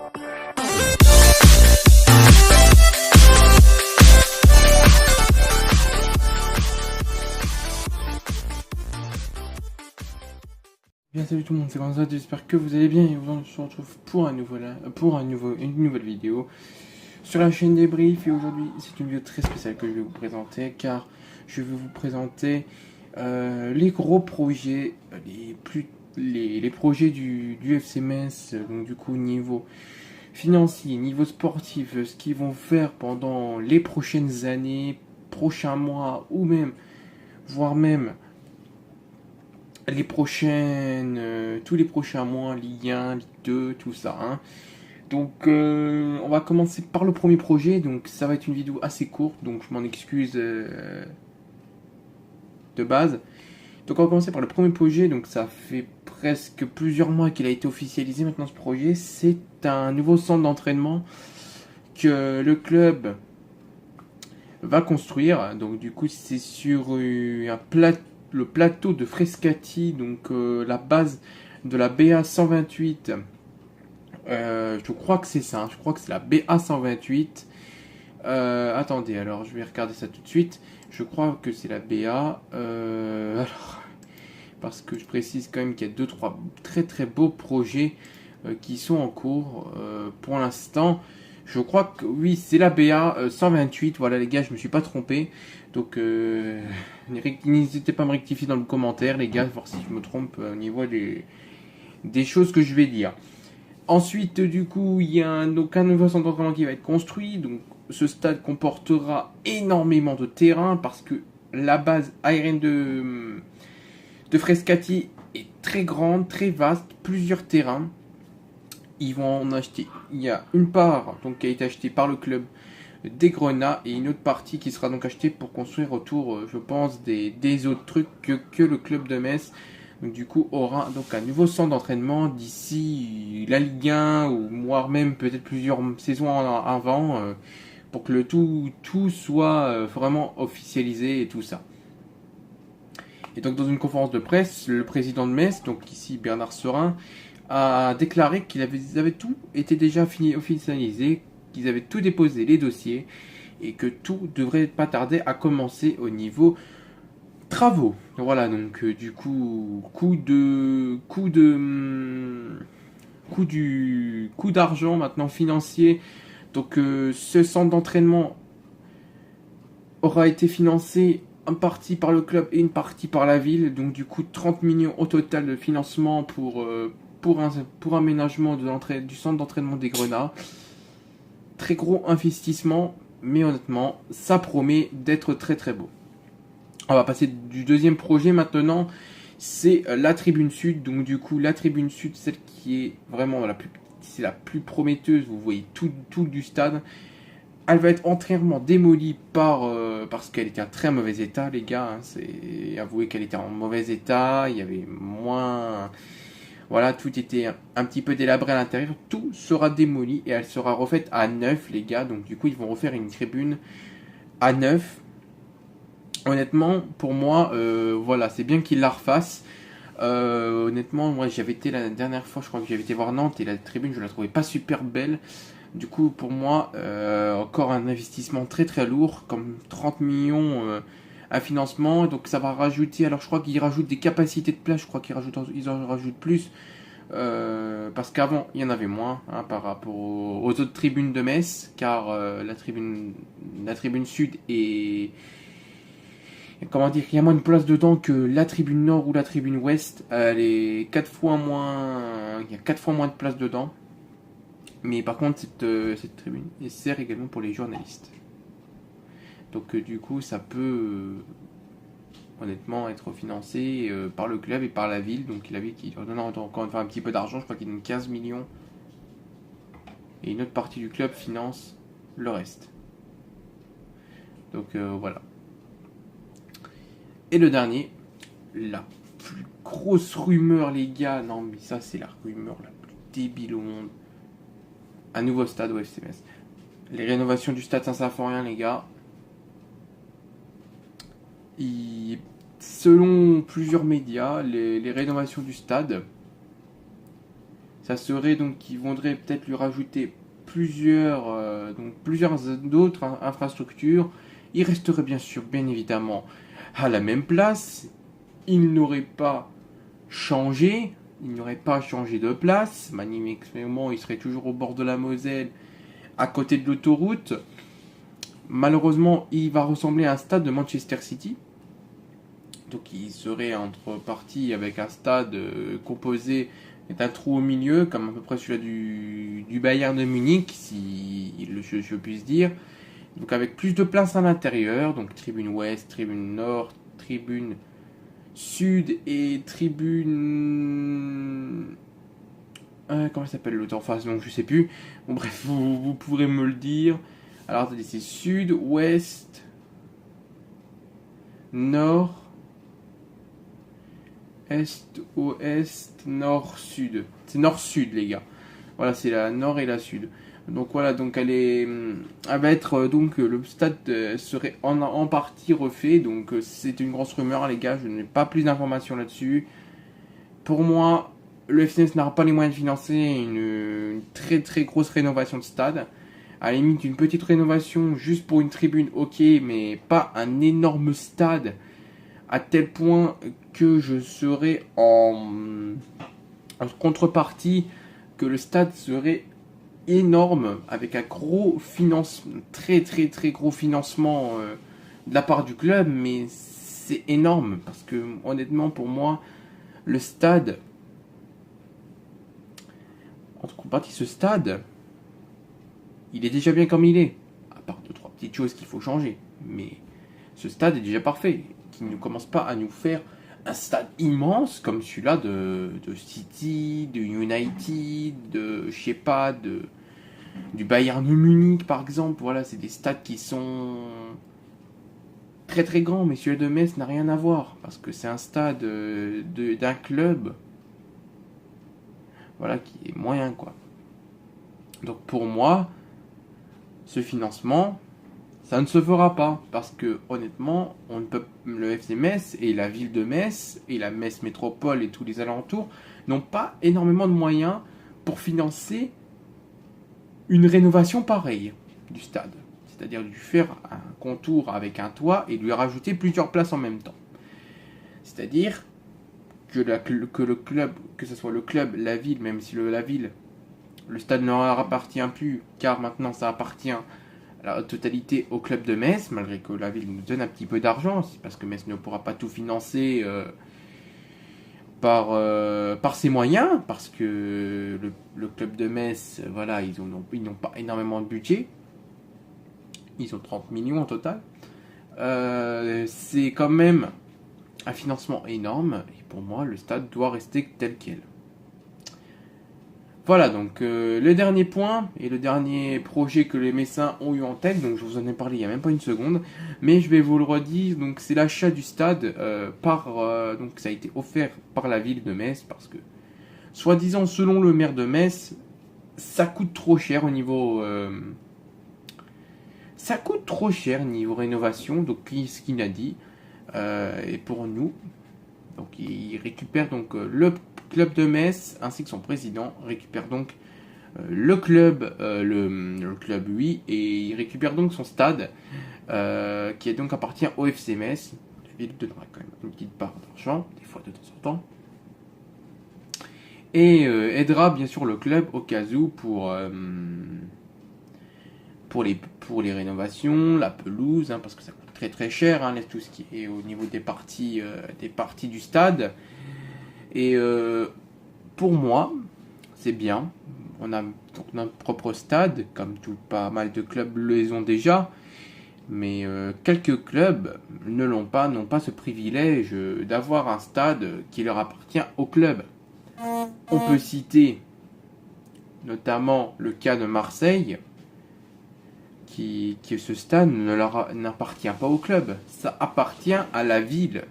Bien, salut tout le monde, c'est Gonzalo, j'espère que vous allez bien et on se retrouve pour une nouvelle vidéo sur la chaîne Débrief. Et aujourd'hui c'est une vidéo très spéciale que je vais vous présenter, car je vais vous présenter les gros projets, les projets du FC Metz, donc du coup niveau financier, niveau sportif, ce qu'ils vont faire pendant les prochaines années, prochains mois, ou même, voire même tous les prochains mois, Ligue 1, Ligue 2, tout ça, hein. Donc on va commencer par le premier projet, donc ça va être une vidéo assez courte, donc je m'en excuse de base. Donc on va commencer par le premier projet, donc ça fait presque plusieurs mois qu'il a été officialisé maintenant ce projet. C'est un nouveau centre d'entraînement que le club va construire, donc du coup c'est sur le plateau de Frescati, donc la base de la BA 128. Je crois que c'est ça, je crois que c'est la BA 128. Attendez, alors je vais regarder ça tout de suite. Je crois que c'est la BA. Alors, parce que je précise quand même qu'il y a 2-3 très très beaux projets qui sont en cours pour l'instant. Je crois que oui, c'est la BA 128. Voilà les gars, je me suis pas trompé. Donc n'hésitez pas à me rectifier dans le commentaire les gars, voir si je me trompe au niveau des choses que je vais dire. Ensuite, du coup, il y a donc un nouveau centre d'entraînement qui va être construit. Donc ce stade comportera énormément de terrain parce que la base aérienne de Frescati est très grande, très vaste, plusieurs terrains. Ils vont en acheter. Il y a une part donc, qui a été achetée par le club des Grenats et une autre partie qui sera donc achetée pour construire autour, je pense, des autres trucs que le club de Metz. Donc, du coup, aura donc un nouveau centre d'entraînement d'ici la Ligue 1 ou voire même peut-être plusieurs saisons avant pour que le tout soit vraiment officialisé et tout ça. Et donc dans une conférence de presse, le président de Metz, donc ici Bernard Serin, a déclaré qu'ils avaient tout été déjà fini, officialisé, qu'ils avaient tout déposé, les dossiers, et que tout devrait pas tarder à commencer au niveau travaux. Voilà, donc du coup, coût d'argent maintenant financier. Donc ce centre d'entraînement aura été financé une partie par le club et une partie par la ville. Donc du coup 30 millions au total de financement pour aménagement du centre d'entraînement des Grenats. Très gros investissement, mais honnêtement, ça promet d'être très très beau. On va passer du deuxième projet maintenant, c'est la tribune sud. Donc du coup, la tribune sud, celle qui est vraiment la plus prometteuse. Vous voyez tout du stade. Elle va être entièrement démolie parce qu'elle était en très mauvais état, les gars. Hein. C'est avouer qu'elle était en mauvais état. Il y avait moins... Voilà, tout était un petit peu délabré à l'intérieur. Tout sera démoli et elle sera refaite à neuf, les gars. Donc du coup, ils vont refaire une tribune à neuf. Honnêtement, pour moi, voilà, c'est bien qu'ils la refassent. Honnêtement, moi, j'avais été la dernière fois, je crois que j'avais été voir Nantes et la tribune, je la trouvais pas super belle. Du coup, pour moi, encore un investissement très très lourd, comme 30 millions à financement. Donc ça va rajouter, alors je crois qu'ils rajoutent des capacités de place, je crois ils en rajoutent plus. Parce qu'avant, il y en avait moins hein, par rapport aux autres tribunes de Metz, car la tribune sud est... Comment dire, il y a moins de place dedans que la tribune nord ou la tribune ouest. Elle est 4 fois moins... Il y a 4 fois moins de place dedans. Mais par contre, cette tribune elle sert également pour les journalistes. Donc du coup, ça peut honnêtement être financé par le club et par la ville. Donc la ville qui leur donne encore une fois un petit peu d'argent. Je crois qu'il donne 15 millions. Et une autre partie du club finance le reste. Donc voilà. Et le dernier, la plus grosse rumeur, les gars. Non, mais ça, c'est la rumeur la plus débile au monde. Un nouveau stade au FC Metz. Les rénovations du stade Saint-Symphorien, les gars. Selon plusieurs médias, les rénovations du stade Ça serait donc qu'ils voudraient peut-être lui rajouter plusieurs d'autres infrastructures. Il resterait bien évidemment à la même place. Il n'aurait pas changé. Il n'aurait pas changé de place. Manifestement, il serait toujours au bord de la Moselle, à côté de l'autoroute. Malheureusement, il va ressembler à un stade de Manchester City. Donc il serait entre parties avec un stade composé d'un trou au milieu, comme à peu près celui-là du Bayern de Munich, si je puisse dire. Donc avec plus de place à l'intérieur, donc tribune ouest, tribune nord, tribune sud et tribune... comment ça s'appelle l'autre en face, donc je sais plus. Bon bref, vous pourrez me le dire. Alors attendez, c'est sud, ouest, nord, est, ouest, nord, sud. C'est nord-sud les gars. Voilà, c'est la nord et la sud. Donc voilà, donc elle va être donc le stade serait en partie refait. Donc c'est une grosse rumeur les gars, je n'ai pas plus d'informations là-dessus. Pour moi, le FCMS n'aura pas les moyens de financer une très très grosse rénovation de stade. À la limite, une petite rénovation juste pour une tribune, ok, mais pas un énorme stade à tel point que je serais en contrepartie que le stade serait énorme avec un gros financement, très très très gros financement de la part du club, mais c'est énorme parce que honnêtement pour moi le stade, en contrepartie ce stade, il est déjà bien comme il est, à part deux trois petites choses qu'il faut changer, mais ce stade est déjà parfait, qui ne commence pas à nous faire un stade immense comme celui-là de City, de United, de je sais pas, du Bayern de Munich par exemple. Voilà, c'est des stades qui sont très très grands, mais celui de Metz n'a rien à voir parce que c'est un stade d'un club, voilà, qui est moyen quoi. Donc pour moi, ce financement, ça ne se fera pas parce que honnêtement, on ne peut, le FC Metz et la ville de Metz et la Metz Métropole et tous les alentours n'ont pas énormément de moyens pour financer une rénovation pareille du stade. C'est-à-dire lui faire un contour avec un toit et lui rajouter plusieurs places en même temps. C'est-à-dire que le club, que ce soit le club, la ville, même si la ville, le stade ne leur appartient plus, car maintenant ça appartient à la totalité au club de Metz, malgré que la ville nous donne un petit peu d'argent, c'est parce que Metz ne pourra pas tout financer par ses moyens, parce que le club de Metz, voilà, ils n'ont pas énormément de budget. Ils ont 30 millions en total. C'est quand même un financement énorme. Et pour moi, le stade doit rester tel quel. Voilà, donc le dernier point et le dernier projet que les Messins ont eu en tête, donc je vous en ai parlé il n'y a même pas une seconde, mais je vais vous le redire, donc c'est l'achat du stade donc ça a été offert par la ville de Metz, parce que, soi-disant, selon le maire de Metz, ça coûte trop cher au niveau... ça coûte trop cher niveau rénovation, donc ce qu'il a dit, et pour nous, donc il récupère donc le club de Metz ainsi que son président récupère donc le club, le club oui, et il récupère donc son stade qui est donc appartient au FC Metz. La ville donnera quand même une petite part d'argent, des fois de temps en temps, et aidera bien sûr le club au cas où pour les rénovations, la pelouse, hein, parce que ça coûte très très cher, hein, tout ce qui est au niveau des parties du stade. Et pour moi, c'est bien. On a donc notre propre stade, comme pas mal de clubs les ont déjà. Mais quelques clubs n'ont pas ce privilège d'avoir un stade qui leur appartient au club. On peut citer notamment le cas de Marseille, qui ce stade n'appartient pas au club. Ça appartient à la ville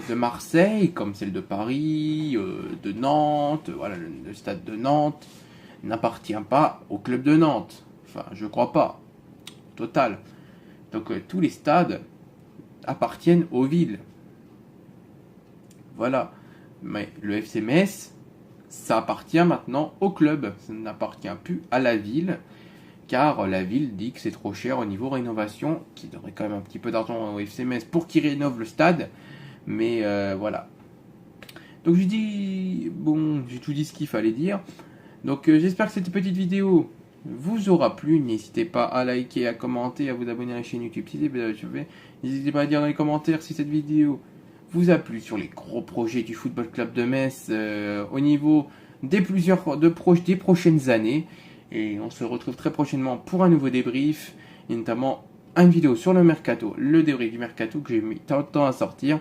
de Marseille, comme celle de Paris, de Nantes. Voilà, le stade de Nantes n'appartient pas au club de Nantes. Enfin, je crois pas. Total. Donc tous les stades appartiennent aux villes. Voilà. Mais le FC Metz, ça appartient maintenant au club, ça n'appartient plus à la ville, car la ville dit que c'est trop cher au niveau rénovation, qu'il aurait quand même un petit peu d'argent au FC Metz pour qu'il rénove le stade, mais voilà. Donc je dis, bon, j'ai tout dit ce qu'il fallait dire. Donc j'espère que cette petite vidéo vous aura plu. N'hésitez pas à liker, à commenter, à vous abonner à la chaîne YouTube si c'est pas déjà fait. N'hésitez pas à dire dans les commentaires si cette vidéo vous a plu sur les gros projets du Football Club de Metz au niveau des des prochaines années. Et on se retrouve très prochainement pour un nouveau débrief, et notamment une vidéo sur le mercato, le débrief du mercato que j'ai mis tant de temps à sortir.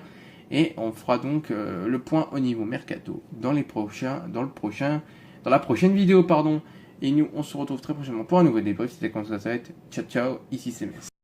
Et on fera donc le point au niveau mercato dans la prochaine vidéo, pardon. Et nous, on se retrouve très prochainement pour un nouveau débrief. C'était comme ça va être. Ciao, ciao. Ici, c'est Metz.